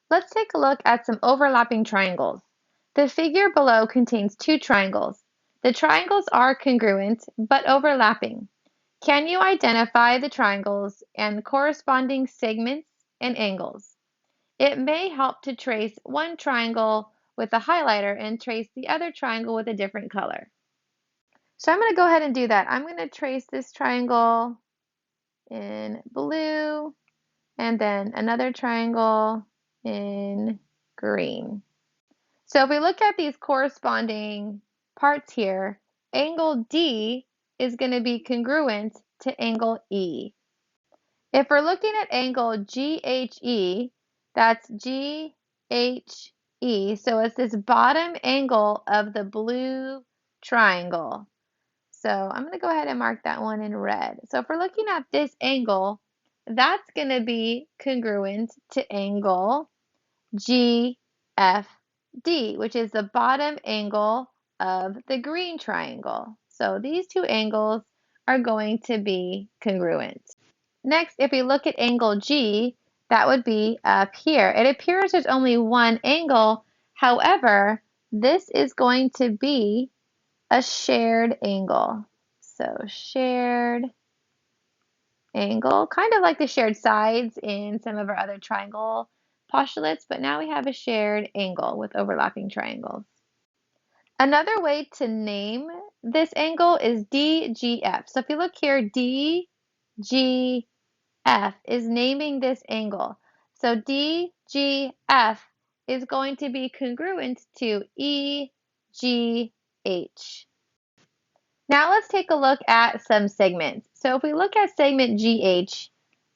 Let's take a look at some overlapping triangles. The figure below contains two triangles. The triangles are congruent but overlapping. Can you identify the triangles and corresponding segments and angles? It may help to trace one triangle with a highlighter and trace the other triangle with a different color. So I'm going to go ahead and do that. I'm going to trace this triangle in blue and then another triangle in green. So if we look at these corresponding parts here, angle D is going to be congruent to angle E. If we're looking at angle GHE, that's GHE, so it's this bottom angle of the blue triangle. So I'm going to go ahead and mark that one in red. So if we're looking at this angle, that's going to be congruent to angle GFD, which is the bottom angle of the green triangle. So these two angles are going to be congruent. Next, if we look at angle G, that would be up here. It appears there's only one angle. However, this is going to be a shared angle. So shared angle, kind of like the shared sides in some of our other triangle postulates, but now we have a shared angle with overlapping triangles. Another way to name this angle is DGF. So if you look here, DGF is naming this angle. So DGF is going to be congruent to EGH. Now let's take a look at some segments. So if we look at segment GH,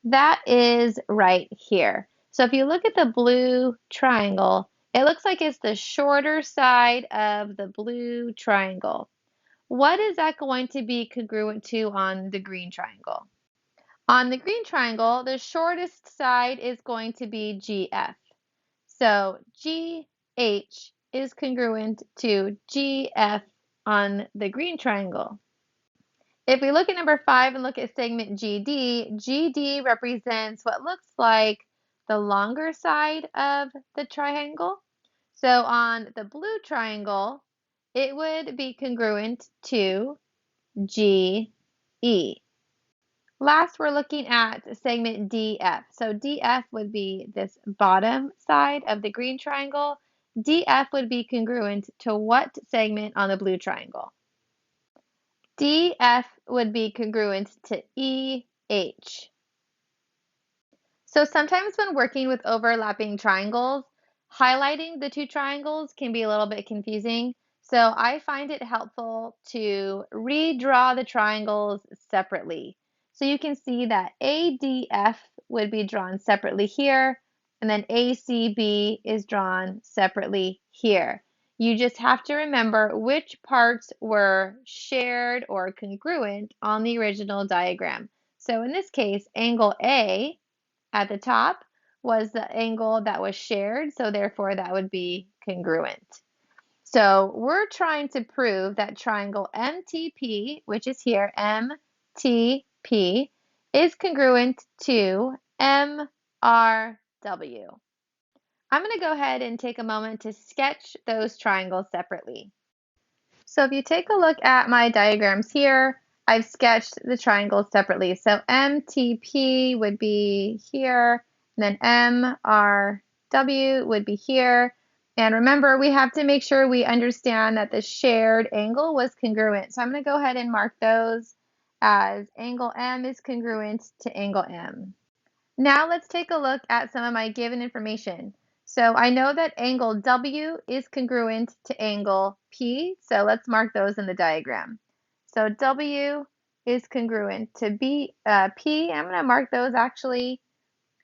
that is right here. So if you look at the blue triangle, it looks like it's the shorter side of the blue triangle. What is that going to be congruent to on the green triangle? On the green triangle, the shortest side is going to be GF. So GH is congruent to GF on the green triangle. If we look at number 5 and look at segment GD, GD represents what looks like the longer side of the triangle. So on the blue triangle, it would be congruent to GE. Last, we're looking at segment DF. So DF would be this bottom side of the green triangle. DF would be congruent to what segment on the blue triangle? DF would be congruent to EH. So sometimes when working with overlapping triangles, highlighting the two triangles can be a little bit confusing. So I find it helpful to redraw the triangles separately. So you can see that ADF would be drawn separately here, and then ACB is drawn separately here. You just have to remember which parts were shared or congruent on the original diagram. So in this case, angle A at the top was the angle that was shared, so therefore that would be congruent. So we're trying to prove that triangle MTP, which is here, MTP, is congruent to MRW. I'm going to go ahead and take a moment to sketch those triangles separately. So if you take a look at my diagrams here, I've sketched the triangles separately. So MTP would be here, and then MRW would be here. And remember, we have to make sure we understand that the shared angle was congruent. So I'm going to go ahead and mark those as angle M is congruent to angle M. Now let's take a look at some of my given information. So I know that angle W is congruent to angle P, so let's mark those in the diagram. So W is congruent to P. I'm going to mark those actually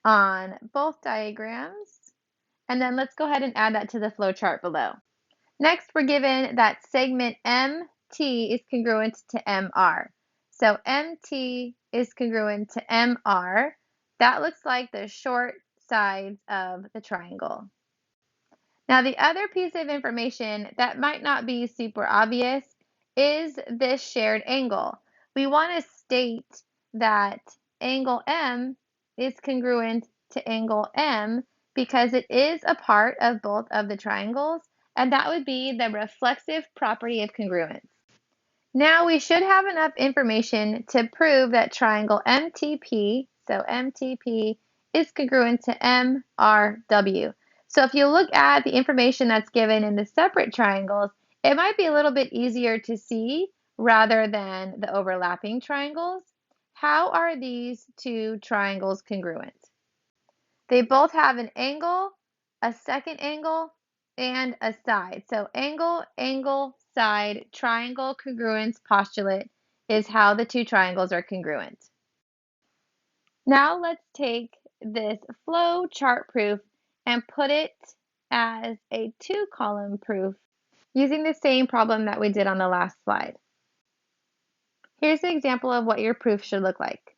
on both diagrams. And then let's go ahead and add that to the flow chart below. Next, we're given that segment MT is congruent to MR. So MT is congruent to MR. That looks like the short sides of the triangle. Now, the other piece of information that might not be super obvious is this shared angle. We want to state that angle M is congruent to angle M because it is a part of both of the triangles, and that would be the reflexive property of congruence. Now we should have enough information to prove that triangle MTP, so MTP, is congruent to MRW. So if you look at the information that's given in the separate triangles, it might be a little bit easier to see rather than the overlapping triangles. How are these two triangles congruent? They both have an angle, a second angle, and a side. So angle, angle, side, triangle congruence postulate is how the two triangles are congruent. Now let's take this flow chart proof and put it as a two-column proof using the same problem that we did on the last slide. Here's an example of what your proof should look like.